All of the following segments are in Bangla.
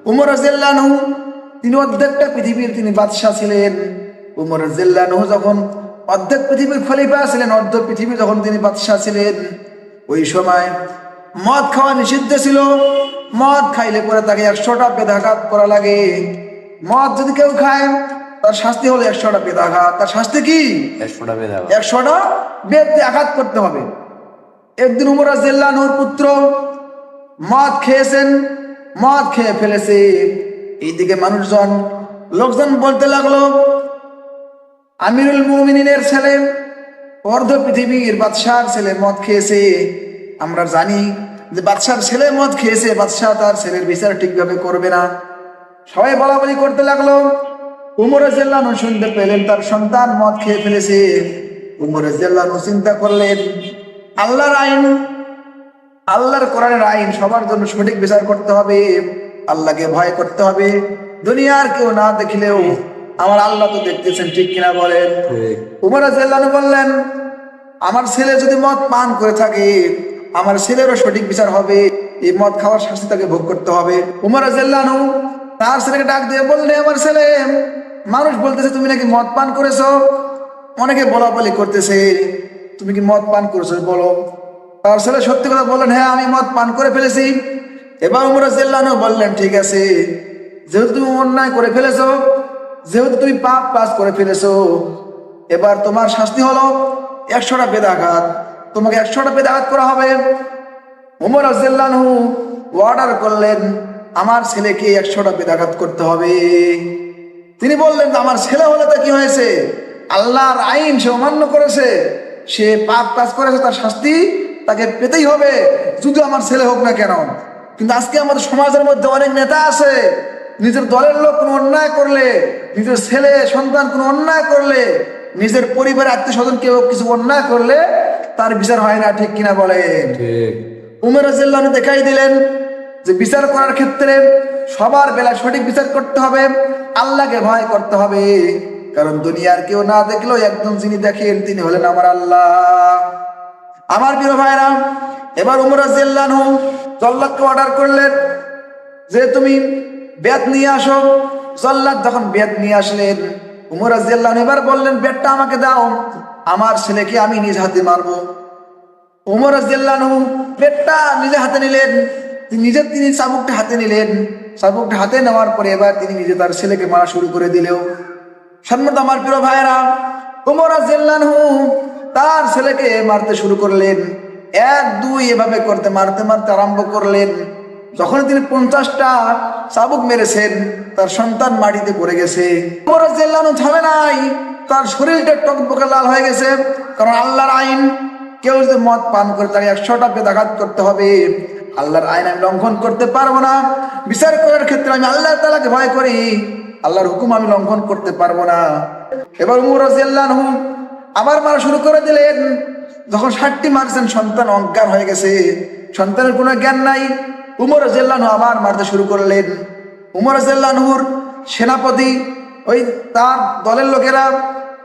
উমর রাদিয়াল্লাহু আনহু তিনি অর্ধেকটা পৃথিবীর তিনি বাদশাহ ছিলেন। উমর রাদিয়াল্লাহু আনহু যখন অর্ধেক পৃথিবীর খলিফা ছিলেন, অর্ধ পৃথিবী যখন তিনি বাদশাহ ছিলেন, ওই সময় মদ খাওয়া নিষিদ্ধ ছিল। মদ খাইলে পরে তাকে 100টা বেদাঘাত করা লাগে। মদ যদি কেউ খায় তার শাস্তি হলো 100টা বেদাঘাত। তার শাস্তি কি? 100টা বেদ দিয়ে আঘাত করতে হবে। একদিন উমর রাদিয়াল্লাহু আনহুর পুত্র মদ খেয়েছেন, মদ খেয়ে ফেলেছে। এইদিকে লোকজন বলতে লাগলো, আমিরুল মুমিনিনের ছেলে, অর্ধ পৃথিবীর বাদশার ছেলে মদ খেয়েছে। আমরা জানি যে বাদশার ছেলে মদ খেয়েছে, বাদশাহ তার ছেলের বিচার ঠিকভাবে করবে না। সবাই বলাবলি করতে লাগলো। উমর রাদিয়াল্লাহু আনহু শুনতে পেলেন তার সন্তান মদ খেয়ে ফেলেছে। উমর রাদিয়াল্লাহু আনহু চিন্তা করলেন, আল্লাহর আইন, আল্লাহর কোরআনের আইন সবার জন্য সঠিক বিচার করতে হবে, আল্লাহকে ভয় করতে হবে। দুনিয়ার কেউ না দেখলেও আমার আল্লাহ তো দেখতেছেন, ঠিক কিনা বলেন? উমর রাদিয়াল্লাহু আনহু বললেন, আমার ছেলে যদি মদ পান করে থাকে, আমার ছেলেরও সঠিক বিচার হবে, এই মদ খাওয়ার শাস্তি তাকে ভোগ করতে হবে। উমর রাদিয়াল্লাহু আনহু তার ছেলেকে ডাক দিয়ে বললেন, আমার ছেলে, মানুষ বলতেছে তুমি নাকি মদ পান করেছো, অনেকে বলাবলি করতেছে, তুমি কি মদ পান করেছো বলো। তার ছেলে সত্যি কথা বললেন, হ্যাঁ আমি মদ পান করে ফেলেছি। এবার উমর রাদিয়াল্লাহু আনহু বললেন, ঠিক আছে, যেহেতু তুমি অন্যায় করে ফেলেছো, যেহেতু তুমি পাপ কাজ করে ফেলেছো, এবার তোমার শাস্তি হলো 100টা বেদাঘাত, তোমাকে 100টা বেদাঘাত করা হবে। উমর রাদিয়াল্লাহু আনহু অর্ডার করলেন, আমার ছেলেকে 100টা বেদাঘাত করতে হবে। তিনি বললেন, আমার ছেলে হলে তো কি হয়েছে, আল্লাহর আইন সে অমান্য করেছে, সে পাপ কাজ করেছে, তার শাস্তি তাকে পেতেই হবে, যদি আমার ছেলে হোক না কেন। কিন্তু আজকে আমাদের সমাজের মধ্যে অনেক নেতা আছে, নিজের দলের লোক কোনো অন্যায় করলে, নিজের ছেলে সন্তান কোনো অন্যায় করলে, নিজের পরিবারের আত্মীয় স্বজন কেউ কিছু অন্যায় করলে তার বিচার হয় না, ঠিক কিনা বলেন? উমর রাদিয়াল্লাহু আনহু দেখাই দিলেন যে বিচার করার ক্ষেত্রে সবার বেলায় সঠিক বিচার করতে হবে, আল্লাহকে ভয় করতে হবে। কারণ দুনিয়ার কেউ না দেখলেও একজন যিনি দেখেন তিনি হলেন আমার আল্লাহ। আমার প্রিয় ভাইরা, এবার উমর রাদিয়াল্লাহু আনহু জল্লাদকে অর্ডার করলেন যে তুমি বেত নিয়ে আসো। জল্লাদ যখন বেত নিয়ে আসলেন, উমর রাদিয়াল্লাহু আনহু এবার বললেন, বেতটা আমাকে দাও, আমার ছেলেকে আমি নিজ হাতে মারবো। উমর রাদিয়াল্লাহু আনহু বেতটা নিজে হাতে নিলেন, তিনি চাবুকটা হাতে নিলেন। চাবুকটা হাতে নেওয়ার পরে এবার তিনি নিজে তার ছেলেকে মারা শুরু করে দিলেও। সম্মানিত আমার প্রিয় ভাইরা, উমর রাদিয়াল্লাহু আনহু তার ছেলেকে মারতে শুরু করলেন। 1 2 এভাবে করতে মারতে মারতে আরম্ভ করলেন। যখন তিনি 50টা চাবুক মেরেছেন, তার সন্তান মাটিতে পড়ে গেছে। উমর রাদিয়াল্লাহু আনহু থামে নাই, তার শরীরটা টকবকে লাল হয়ে গেছে। কারণ আল্লাহর আইন, কেউ যদি মদ পান করে তাকে 100টা বেদাঘাত করতে হবে। আল্লাহর আইন আমি লঙ্ঘন করতে পারবো না। বিচার করার ক্ষেত্রে আমি আল্লাহ তাআলাকে ভয় করি, আল্লাহর হুকুম আমি লঙ্ঘন করতে পারবো না। এবার উমর রাদিয়াল্লাহু আনহু আবার মারা শুরু করে দিলেন। যখন 60টি মারছেন, সন্তান অজ্ঞান হয়ে গেছে, সন্তানের কোনো জ্ঞান নাই। উমর রাদিয়াল্লাহু আনহু আবার মারতে শুরু করলেন। উমর রাদিয়াল্লাহু আনহুর সেনাপতি, ওই তার দলের লোকেরা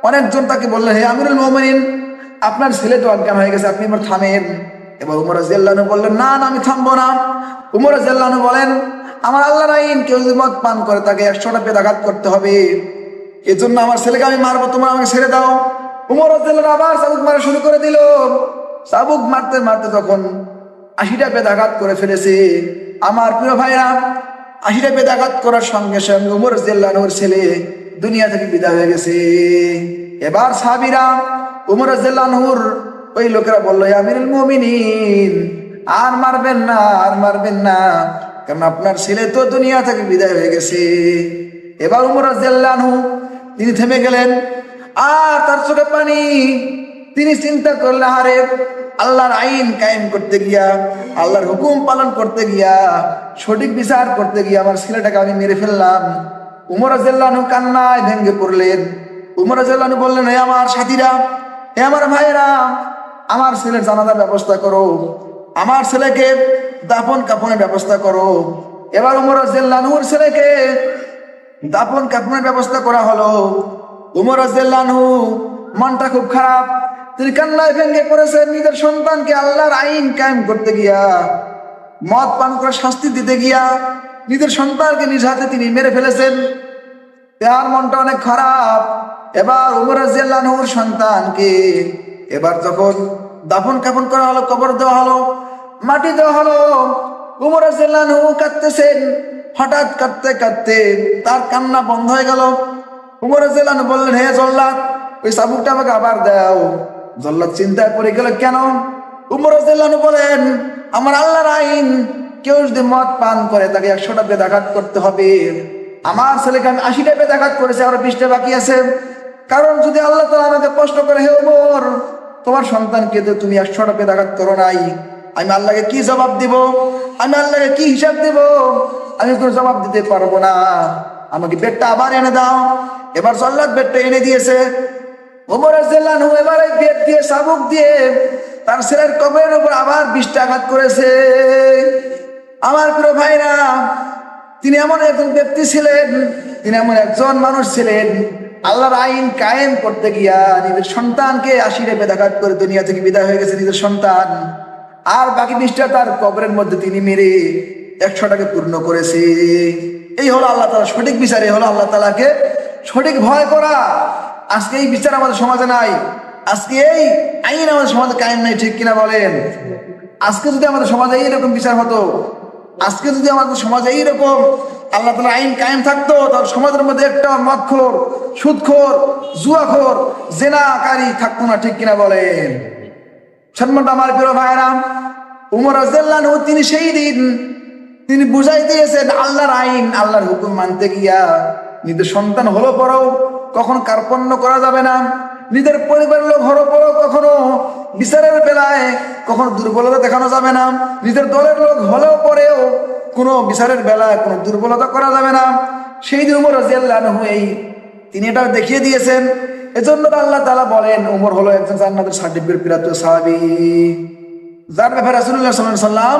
অনেকজন তাকে বললেন, হে আমিরুল মুমিনিন, আপনার ছেলে তো অজ্ঞান হয়ে গেছে, আপনি এবার থামেন। এবার উমর রাদিয়াল্লাহু আনহু বললেন, না না, আমি থামবো না। উমর রাদিয়াল্লাহু আনহু বলেন, আমার আল্লাহর আইন, কেউ যদি মদ পান করে তাকে 100টা বেদাঘাত করতে হবে, এজন্য আমার ছেলেকে আমি মারবো, তোমরা আমাকে ছেড়ে দাও। উমর রাদিয়াল্লাহু আনহু আবার চাবুক মারা শুরু করে দিল। চাবুক মারতে মারতে যখন 80টা বেদাঘাত করে ফেলেছে, আমার প্রিয় ভাইরা, 80টা বেদাঘাত করার সঙ্গে সঙ্গে উমর রাদিয়াল্লাহু আনহুর ছেলে দুনিয়া থেকে বিদায় হয়ে গেছে। এবার সাহাবীরা উমর রাদিয়াল্লাহু আনহুর ওই লোকেরা বললো, হে আমিরুল মুমিনিন, আর মারবেন না, আর মারবেন না, কারণ আপনার ছেলে তো দুনিয়া থেকে বিদায় হয়ে গেছে। এবার উমর রাদিয়াল্লাহু আনহু তিনি থেমে গেলেন, আর তার চোখে পানি। তিনি চিন্তা করলেন, আরে আল্লাহর আইন কায়েম করতে গিয়া, আল্লাহর হুকুম পালন করতে গিয়া, সঠিক বিচার করতে গিয়া আমার ছেলেটাকে আমি মেরে ফেললাম। উমর রাদিয়াল্লাহু আনহু কান্নায় ভেঙে পড়লেন। উমর রাদিয়াল্লাহু আনহু বললেন, হে আমার সাথীরা, হে আমার ভাইয়েরা, আমার ছেলের জানাজার ব্যবস্থা করো, আমার ছেলেকে দাফন কাফনের ব্যবস্থা করো। এবার উমর রাদিয়াল্লাহু আনহুর ছেলেকে দাফন কাফনের ব্যবস্থা করা হলো। উমর রাদিয়াল্লাহু আনহু মনটা খুব খারাপ, তিনি কান্নায় ভেঙে পড়েছেন। নিজের সন্তানকে আল্লাহর আইন কায়েম করতে গিয়া, মদ পান করে শাস্তি দিতে গিয়া নিজের সন্তানকে নিজ হাতে তিনি মেরে ফেলেছেন। তার মনটা অনেক খারাপ। এবার উমর রাদিয়াল্লাহু আনহুর সন্তানকে এবার যখন দাফন কাফন করা হলো, কবর দেওয়া হলো, মাটি দেওয়া হলো, উমর রাদিয়াল্লাহু আনহু কাঁদতেছেন। হঠাৎ কাঁদতে কাঁদতে তার কান্না বন্ধ হয়ে গেল। উমর রাদিয়াল্লাহু আনহু বললেন, হে জল্লাদ, ওই চাবুকটা আমাকে আবার দাও। জল্লাদ চিন্তায় পড়ে গেল, কেন? উমর রাদিয়াল্লাহু আনহু বলেন, আমার আল্লাহর আইন, কেউ যদি মদ পান করে তাকে 100টা বেদাঘাত করতে হবে। আমার ছেলেকে আমি 80টা বেদাঘাত করেছি, আরো 20টা বাকি আছে। কারণ যদি আল্লাহ তাআলা আমাকে প্রশ্ন করে, হে ওমর, তোমার সন্তানকে তো তুমি 100টা বেদাঘাত করো নাই, আমি আল্লাহকে কি জবাব দিব? আমি আল্লাহকে কি হিসাব দিব? আমি কোনো জবাব দিতে পারবো না। আমাকে বেডটা আবার এনে দাও। এবার জল্লাদ বেডটা এনে দিয়েছে। ওমর রাদিয়াল্লাহু আনহু এবার এই বেদ দিয়ে চাবুক দিয়ে তার ছেলের কবরের উপর আবার 20টা আঘাত করেছে। আমার প্রিয় ভাইরা, তিনি এমন একজন ব্যক্তি ছিলেন, তিনি এমন একজন মানুষ ছিলেন, আল্লাহর আইন কায়েম করতে গিয়া নিজের সন্তানকে 80টা বেদাঘাত করে দুনিয়া থেকে বিদায় হয়ে গেছে নিজের সন্তান। আর বাকি 20টা তার কবরের মধ্যে তিনি মেরে 100টাকে পূর্ণ করেছে। এই হলো আল্লাহ তাআলা সঠিক বিচার, এই হলো আল্লাহ তাআলাকে সঠিক ভয় করা। আজকে এই বিচার আমাদের সমাজে নাই, আজকে এই আইন আমাদের সমাজে কায়েম নাই, ঠিক কিনা বলেন? আজকে যদি আমাদের সমাজে এইরকম বিচার হতো, আজকে যদি আমাদের সমাজে এইরকম আল্লাহ তাআলার আইন কায়েম থাকতো, তাহলে সমাজের মধ্যে একটা মদখোর, সুদখোর, জুয়াখোর, জেনাকারী থাকতো না, ঠিক কিনা বলেন? সম্মানিত আমার প্রিয় ভাইরা, উমর রাদিয়াল্লাহু আনহু তিনি সেই দিন তিনি বুঝাই দিয়েছেন আল্লাহর আইন, আল্লাহর হুকুম মানতে গিয়া নিজের সন্তান হলো পরেও কখনো কার্পণ্য করা যাবে না। নিজের পরিবারের লোক হলো পরেও কখনো বিচারের বেলায় কখনো দুর্বলতা দেখানো যাবে না। নিজের দলের লোক হলেও পরেও কোনো বিচারের বেলায় কোনো দুর্বলতা করা যাবে না। সেই দিন উমর রাদিয়াল্লাহু আনহু তিনি এটা দেখিয়ে দিয়েছেন। এজন্য আল্লাহ তাআলা বলেন, উমর হলো একজন জান্নাতের সার্টিফিকেট প্রাপ্ত সাহাবী, যার ব্যাপারে রাসূলুল্লাহ সাল্লাল্লাহু আলাইহি ওয়াসাল্লাম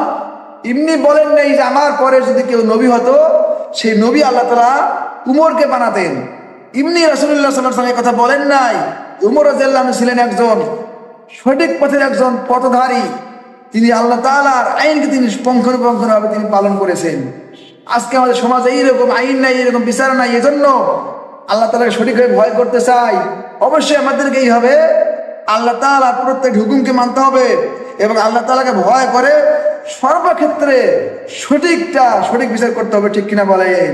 এমনি বলেন নাই যে আমার পরে যদি কেউ নবী হতো, সেই নবী আল্লাহ তাআলা উমরকে বানাতেন। এমনি রাসূলুল্লাহ সাল্লাল্লাহু আলাইহি ওয়াসাল্লাম কথা বলেন নাই। উমর রাদিয়াল্লাহু আনহু ছিলেন একজন সঠিক পথের একজন পথধারী। তিনি আল্লাহ তাআলার আইনকে তিনি পুঙ্খানুপুঙ্খভাবে তিনি পালন করেছেন। আজকে আমাদের সমাজে এইরকম আইন নাই, এরকম বিচার নাই। এজন্য আল্লাহ তাআলাকে সঠিকভাবে ভয় করতে চাই। অবশ্যই আমাদেরকে এই হবে আল্লাহ তাআলার প্রত্যেক হুকুমকে মানতে হবে এবং আল্লাহ তাআলাকে ভয় করে সর্বক্ষেত্রে সঠিক বিচার করতে হবে, ঠিক কিনা বলেন?